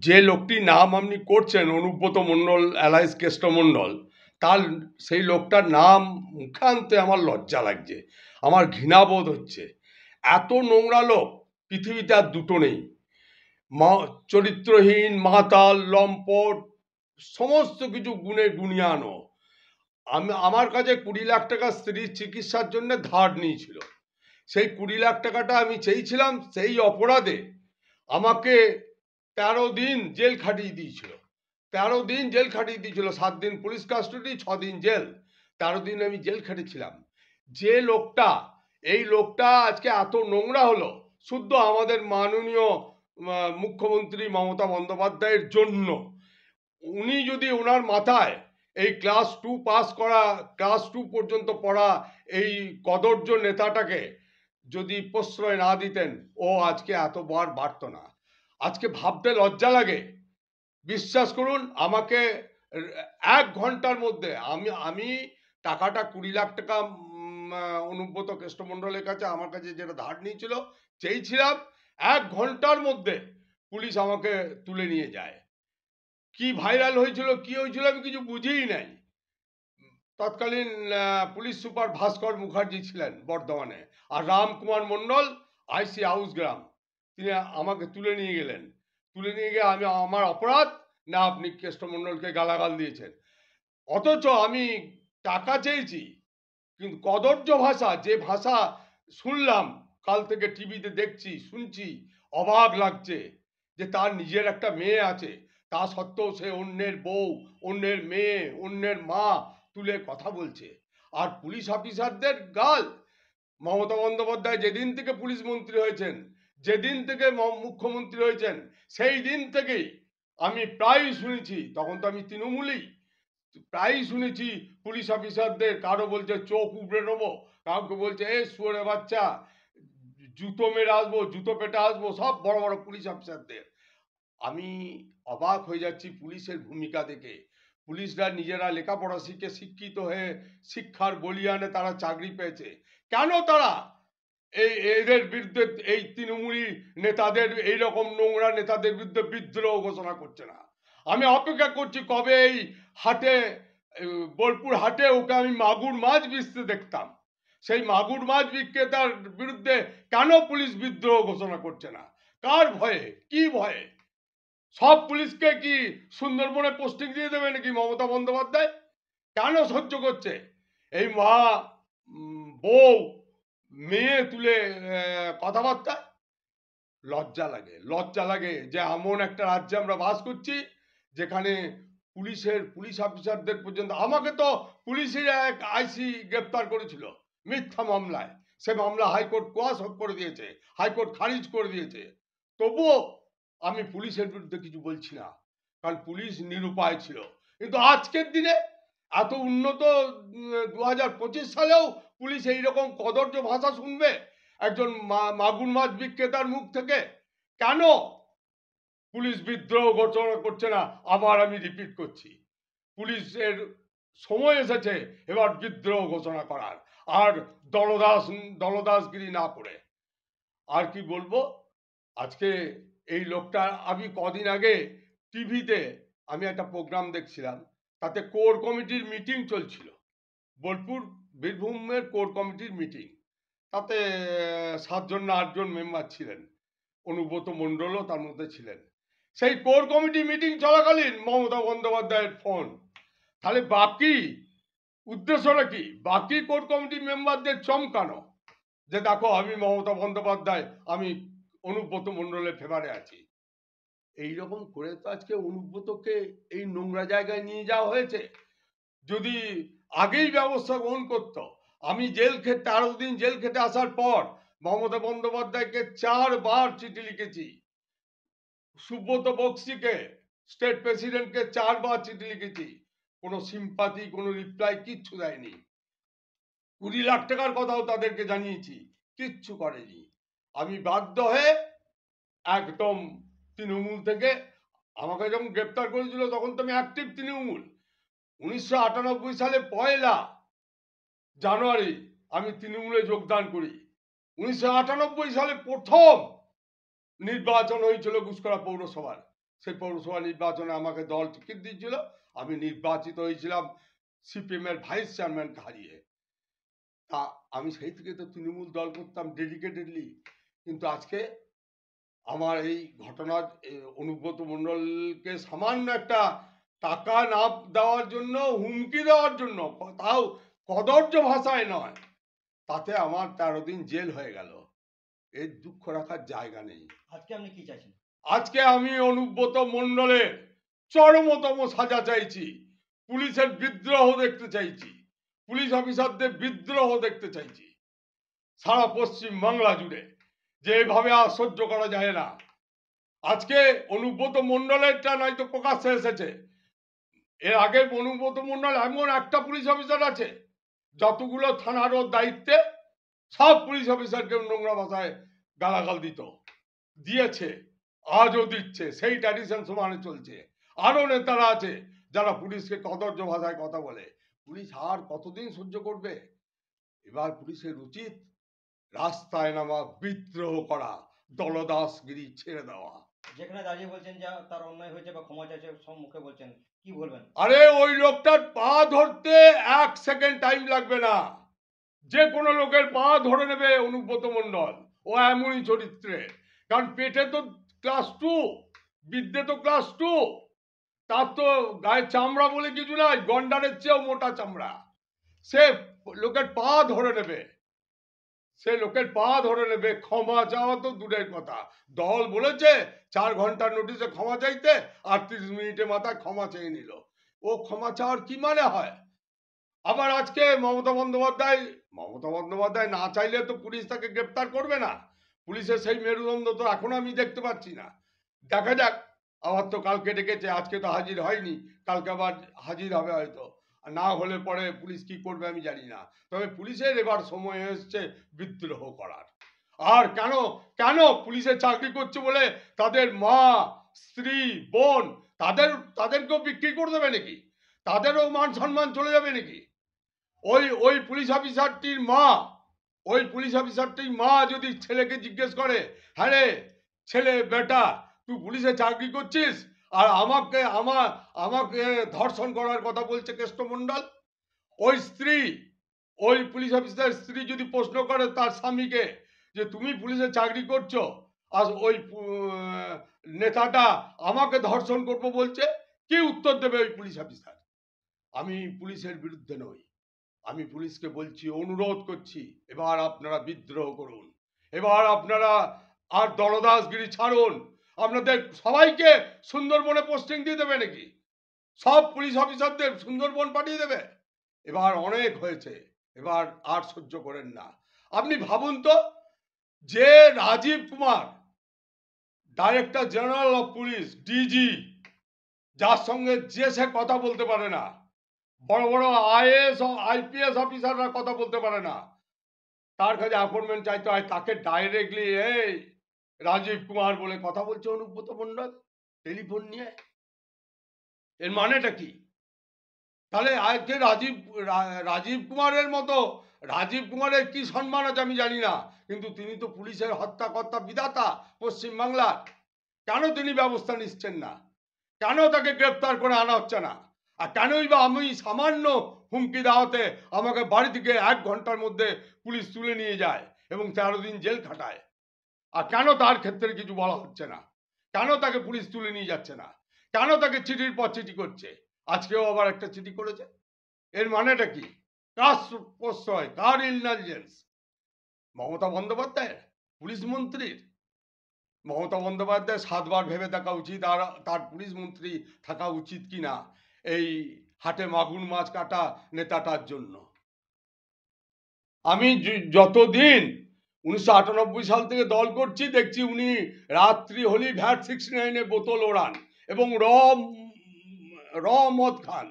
যে লোকটির নাম আপনি করছেন অনুব্রত মণ্ডল অ্যালাইস কেষ্ট মণ্ডল, তার সেই লোকটার নাম মুখে আনতে আমার লজ্জা লাগছে, আমার ঘৃণাবোধ হচ্ছে। এত নোংরা লোক পৃথিবীতে আর দুটো নেই। চরিত্রহীন, মাতাল, লম্পট, সমস্ত কিছু গুণে গুণিয়ানো। আমার কাছে 20 লাখ টাকা স্ত্রীর চিকিৎসার জন্য ধার নিয়েছিল। সেই 20 লাখ টাকাটা আমি চেয়েছিলাম, সেই অপরাধে আমাকে 13 দিন জেল খাটিয়ে দিয়েছিল। 13 দিন জেল খাটিয়ে দিয়েছিল, 7 দিন পুলিশ কাস্টডি, 6 দিন জেল, 13 দিন আমি জেল খাটিয়েছিলাম। যে লোকটা, এই লোকটা আজকে এত নোংরা হলো শুদ্ধ আমাদের মাননীয় মুখ্যমন্ত্রী মমতা বন্দ্যোপাধ্যায়ের জন্য। উনি যদি ওনার মাথায় এই ক্লাস 2 পাস করা, ক্লাস 2 পর্যন্ত পড়া এই কদর্য নেতাটাকে যদি প্রশ্রয় না দিতেন, ও আজকে এতবার বাড়তো না। আজকে ভাবতে লজ্জা লাগে। বিশ্বাস করুন আমাকে, 1 ঘন্টার মধ্যে আমি টাকাটা 20 লাখ টাকা অনুব্রত কেষ্টমণ্ডলের কাছে, আমার কাছে যেটা ধার নিয়েছিল, চেয়েছিলাম, 1 ঘন্টার মধ্যে পুলিশ আমাকে তুলে নিয়ে যায়। কি ভাইরাল হয়েছিল, কি হয়েছিল আমি কিছু বুঝিই নাই। তৎকালীন পুলিশ সুপার ভাস্কর মুখার্জি ছিলেন বর্ধমানে, আর রামকুমার মণ্ডল আইসি হাউসগ্রাম, তিনি আমাকে তুলে নিয়ে গেলেন। তুলে নিয়ে গিয়ে আমার অপরাধ না আপনি কেষ্টমণ্ডলকে গালাগাল দিয়েছেন। অথচ আমি টাকা চেয়েছি, কিন্তু কদর্য ভাষা, যে ভাষা শুনলাম, কাল থেকে টিভিতে দেখছি, শুনছি, অবাক লাগছে যে তার নিজের একটা মেয়ে আছে, তা সত্ত্বেও সে অন্যের বউ, অন্যের মেয়ে, অন্যের মা তুলে কথা বলছে। আর পুলিশ অফিসারদের গাল, মমতা বন্দ্যোপাধ্যায় যেদিন থেকে পুলিশ মন্ত্রী হয়েছেন, যেদিন থেকে মুখ্যমন্ত্রী হয়েছেন, সেই দিন থেকেই আমি প্রায় শুনেছি, তখন তো আমি তৃণমূলই, প্রায়ই শুনেছি পুলিশ অফিসারদের, কারো বলছে চোখ উপড়ে নেবো, কাউকে বলছে এ শুয়োরে বাচ্চা, জুতো মেরে আসবো, জুতো পেটে আসবো, সব বড় বড় পুলিশ অফিসারদের। আমি অবাক হয়ে যাচ্ছি পুলিশের ভূমিকা দেখে। পুলিশরা নিজেরা লেখাপড়া শিখে শিক্ষিত হয়ে শিক্ষার বলিয়ানে তারা চাকরি পেয়েছে, কেন তারা এদের বিরুদ্ধে, এই তৃণমূলী নেতাদের, এইরকম নোংরা নেতাদের বিরুদ্ধে বিদ্রোহ ঘোষণা করছে না? আমি অপেক্ষা করছি কবে এই হাটে, বোলপুর হাটে ওকে আমি মাগুর মাছ বেচতে দেখতাম। সেই মাগুর মাছ বিক্রেতার বিরুদ্ধে কেন পুলিশ বিদ্রোহ ঘোষণা করছে না? কার ভয়ে, কি ভয়ে? সব পুলিশকে কি সুন্দরবনে পোস্টিং দিয়ে দেবে নাকি মমতা বন্দ্যোপাধ্যায়? কেন সহ্য করছে এই মা বউ মেয়ে তুলে কথাবার্তা? লজ্জা লাগে, লজ্জা লাগে যে এমন একটা রাজ্যে আমরা বাস করছি যেখানে পুলিশ অফিসারদের পর্যন্ত, আমাকে তো পুলিশের এক আইসি গ্রেপ্তার করেছিল মিথ্যা মামলায়। সে মামলা হাইকোর্ট কোয়াশ করে দিয়েছে, হাইকোর্ট খারিজ করে দিয়েছে। তবুও আমি পুলিশের বিরুদ্ধে কিছু বলছি না, কারণ পুলিশ নিরুপায় ছিল। কিন্তু আজকের দিনে এত উন্নত 2025 সালেও পুলিশ এইরকম কদর্য ভাষা শুনবে একজন মাগুর মাছ বিক্রেতার মুখ থেকে? কেন পুলিশ বিদ্রোহ ঘোষণা করছে না? আবার আমি রিপিট করছি, পুলিশের সময় এসেছে এবার বিদ্রোহ ঘোষণা করার, আর দলদাসগিরি না করে। আর কি বলবো, আজকে এই লোকটা, আমি কদিন আগে টিভিতে আমি একটা প্রোগ্রাম দেখছিলাম, তাতে কোর কমিটির মিটিং চলছিল, বোলপুর বীরভূমের কোর কমিটির মিটিং। তাতে 7 জন না 8 জন মেম্বার ছিলেন, অনুব্রত মণ্ডলও তার মধ্যে ছিলেন। সেই কোর কমিটি মিটিং চলাকালীন মমতা বন্দ্যোপাধ্যায়ের ফোন। তাহলে বাকি উদ্দেশ্যটা কি? বাকি কোর কমিটি মেম্বারদের চমকানো যে দেখো আমি মমতা বন্দ্যোপাধ্যায়, আমি অনুব্রত মণ্ডলের ফেভারে আছি। এইরকম করে তো আজকে অনুব্রতকে এই নোংরা জায়গায় নিয়ে যাওয়া হয়েছে। যদি আগেই ব্যবস্থা গ্রহণ করত, আমি 13 দিন জেল খেটে আসার পর মমতা বন্দ্যোপাধ্যায়কে 4 বার চিঠি লিখেছি, সুব্রত বক্সিকে, স্টেট প্রেসিডেন্টকে 4 বার চিঠি লিখেছি, কোনো সিম্পাথি, কোনো রিপ্লাই কিচ্ছু দেয়নি। 20 লাখ টাকার কথাও তাদেরকে জানিয়েছি, কিচ্ছু করেনি। আমি বাধ্য হয়ে একদম তৃণমূল থেকে, আমাকে যখন গ্রেপ্তার করেছিল তখন তো আমি অ্যাক্টিভ তৃণমূল। 1998 সালে 1 জানুয়ারি আমি তৃণমূলে যোগদান করি। 1998 সালে প্রথম নির্বাচন হয়েছিল গুসকরা পৌরসভার, সেই পৌরসভা নির্বাচনে আমাকে দল টিকিট দিয়েছিল, আমি নির্বাচিত হয়েছিলাম সিপিএম এর ভাইস চেয়ারম্যানকে হারিয়ে। তা আমি সেই থেকে তো তৃণমূল দল করতাম ডেডিকেটেডলি, কিন্তু আজকে আমার এই ঘটনার অনুব্রত মণ্ডলকে সামান্য একটা টাকা না দেওয়ার জন্য, হুমকি দেওয়ার জন্য, তাও কদর্য ভাষায় নয়, তাতে আমার 13 দিন জেল হয়ে গেল। এর দুঃখ রাখার জায়গা নেই। আজকে আপনি কি চাইছেন? আজকে আমি অনুব্রত মণ্ডলের চরমতম সাজা চাইছি, পুলিশের বিদ্রোহ দেখতে চাইছি, পুলিশ অফিসারদের বিদ্রোহ দেখতে চাইছি সারা পশ্চিম বাংলা জুড়ে, যে এভাবে আর সহ্য করা যায় না। আজকে অনুব্রত মণ্ডলেরটা নয়তো প্রকাশ্যে এসেছে, এর আগে অনুব্রত মণ্ডল এমন একটা পুলিশ অফিসার আছে যতগুলো থানার ওর দায়িত্বে সব পুলিশ অফিসারকে নোংরা ভাষায় গালাগাল দিয়েছে, আজও দিচ্ছে, সেই ট্র্যাডিশন সমানে চলছে। আরো নেতারা আছে যারা পুলিশকে কদর্য ভাষায় কথা বলে। পুলিশ আর কতদিন সহ্য করবে? এবার পুলিশের উচিত রাস্তায় নামা, বিদ্রোহ করা, দলদাসগিরি ছেড়ে দেওয়া। যেখানে দাঁড়িয়ে বলছেন যে তার অন্যায় হয়েছে বা ক্ষমা চাইছে, সব মুখে বলছেন, কি বলবেন? আরে ওই লোকটার পা ধরতে 1 সেকেন্ড টাইম লাগবে না, যে কোনো লোকের পা ধরে নেবে অনুব্রত মণ্ডল। ও এমনই চরিত্রে, কারণ পেটে তো ক্লাস 2, বিদ্যে তো ক্লাস 2, তার তো গায়ে চামড়া বলে কিছু নাই, গন্ডারের চেয়েও মোটা চামড়া। সে লোকের পা ধরে নেবে, সে লোকের পা ধরে নেবে। ক্ষমা চাওয়া তো দূরের কথা, দল বলেছে 4 ঘন্টার নোটিশে ক্ষমা চাইতে, 38 মিনিটের মাথায় ক্ষমা চেয়ে নিল। ও ক্ষমা চাওয়ার কি মানে হয়? আবার আজকে মমতা বন্দ্যোপাধ্যায় না চাইলে তো পুলিশ তাকে গ্রেপ্তার করবে না। পুলিশের সেই মেরুদণ্ড তো এখন আমি দেখতে পাচ্ছি না। দেখা যাক, আবার তো কালকে ডেকেছে, আজকে তো হাজির হয়নি, কালকে আবার হাজির হবে হয়তো। আর না হলে পরে পুলিশ কি করবে আমি জানি না। তবে পুলিশের এবার সময় এসছে বিদ্রোহ করার। আর কেন কেন পুলিশে চাকরি করছে বলে তাদের মা, স্ত্রী, বোন, তাদেরকেও বিক্রি করে দেবে নাকি? তাদেরও মান সম্মান চলে যাবে নাকি? ওই পুলিশ অফিসারটির মা, যদি ছেলেকে জিজ্ঞেস করে, হ্যাঁ রে ছেলে বেটা, তুই পুলিশে চাকরি করছিস আর আমাকে ধর্ষণ করার কথা বলছে কেষ্টমণ্ডল। ওই পুলিশ অফিসার স্ত্রী যদি প্রশ্ন করে তার স্বামীকে যে তুমি পুলিশে চাকরি করছো আর ওই নেতাটা আমাকে ধর্ষণ করবো বলছে, কি উত্তর দেবে ওই পুলিশ অফিসার? আমি পুলিশের বিরুদ্ধে নই, আমি পুলিশকে বলছি, অনুরোধ করছি, এবার আপনারা বিদ্রোহ করুন, এবার আপনারা আর দলদাসগিরি ছাড়ুন। আপনাদের সবাইকে সুন্দরবনে পোস্টিং দিয়ে দেবে নাকি? সব পুলিশ অফিসারদের সুন্দরবন পাঠিয়ে দেবে? এবার অনেক হয়েছে, এবার আর সহ্য করেন না। আপনি ভাবুন তো, যে Rajiv Kumar, director general of police, DG, যার সঙ্গে যে সে কথা বলতে পারে না, বড় বড় আইএএস ও আইপিএস অফিসাররা কথা বলতে পারে না, তার কাছে অ্যাপয়েন্টমেন্ট চাইতে হয়, তাকে ডাইরেক্টলি এই রাজীব কুমার বলে কথা বলছে অনুব্রত মণ্ডল টেলিফোন নিয়ে। এর মানেটা কি? তাহলে আজকে রাজীব কুমারের মতো, রাজীব কুমারের কি সম্মান আছে আমি জানি না, কিন্তু তিনি তো পুলিশের হত্যাকর্তা বিধাতা পশ্চিম বাংলার। কেন তিনি ব্যবস্থা নিচ্ছেন না? কেন তাকে গ্রেপ্তার করে আনা হচ্ছে না? আর কেনই বা আমি সামান্য হুমকি দেওয়াতে আমাকে বাড়ি থেকে 1 ঘন্টার মধ্যে পুলিশ তুলে নিয়ে যায় এবং 13 দিন জেল খাটায়? আর কেন তার ক্ষেত্রে কিছু বলা হচ্ছে না? কেন তাকে পুলিশ তুলে নিয়ে যাচ্ছে না? কেন তাকে চিঠির পর চিঠি করছে? আজকেও আবার একটা চিঠি করেছে। এর মানেটা কি? কার প্রশ্রয়, কার ইন্টেলিজেন্স? মমতা বন্দ্যোপাধ্যায়ের, পুলিশ মন্ত্রীর? মমতা বন্দ্যোপাধ্যায় 7 বার ভেবে দেখা উচিত আর তার পুলিশ মন্ত্রী থাকা উচিত কিনা এই হাটে মাগুর মাছ কাটা নেতাটার জন্য। আমি যতদিন 1998 সাল থেকে দল করছি, দেখছি উনি রাত্রি হলি ভ্যাট 69 বোতল ওড়ান এবং র মদ খান।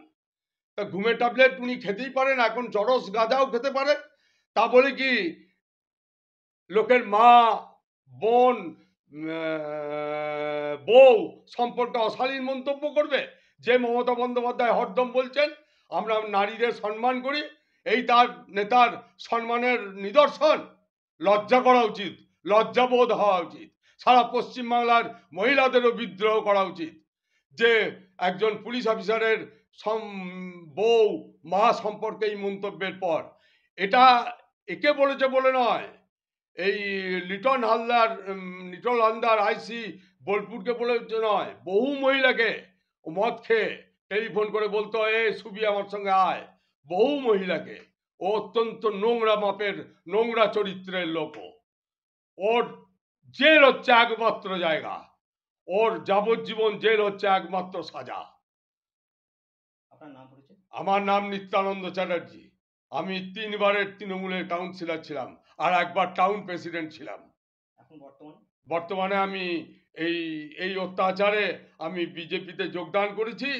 তা ঘুমের ট্যাবলেট উনি খেতেই পারেন, এখন চরস গাঁজাও খেতে পারেন। তা বলে কি লোকের মা, বোন, বউ সম্পর্কে অশালীন মন্তব্য করবে? যে মমতা বন্দ্যোপাধ্যায় হরদম বলছেন আমরা নারীদের সম্মান করি, এই তার নেতার সম্মানের নিদর্শন? লজ্জা করা উচিত, লজ্জাবোধ হওয়া উচিত, সারা পশ্চিমবাংলার মহিলাদেরও বিদ্রোহ করা উচিত। যে একজন পুলিশ অফিসারের বউ মা সম্পর্কে এই মন্তব্যের পর। এটা একে বলেছে বলে নয়, এই লিটন হালদার আইসি বোলপুরকে বলেছে নয়, বহু মহিলাকে ও মদ খেয়ে টেলিফোন করে বলতো, এ সুবি আমার সঙ্গে আয়। বহু মহিলাকে। ও অত্যন্ত নোংরা মাপের, নোংরা চরিত্রের লোক। ওর জেল হচ্ছে একমাত্র জায়গা, ওর যাবজ্জীবন জেল হচ্ছে একমাত্র সাজা। আপনার নাম পরিচয়? আমার নাম নিত্যানন্দ চ্যাটার্জি। আমি 3 বারের তৃণমূলের কাউন্সিলর ছিলাম, আর একবার টাউন প্রেসিডেন্ট ছিলাম। এখন বর্তমানে? বর্তমানে আমি এই এই অত্যাচারে আমি বিজেপিতে যোগদান করেছি।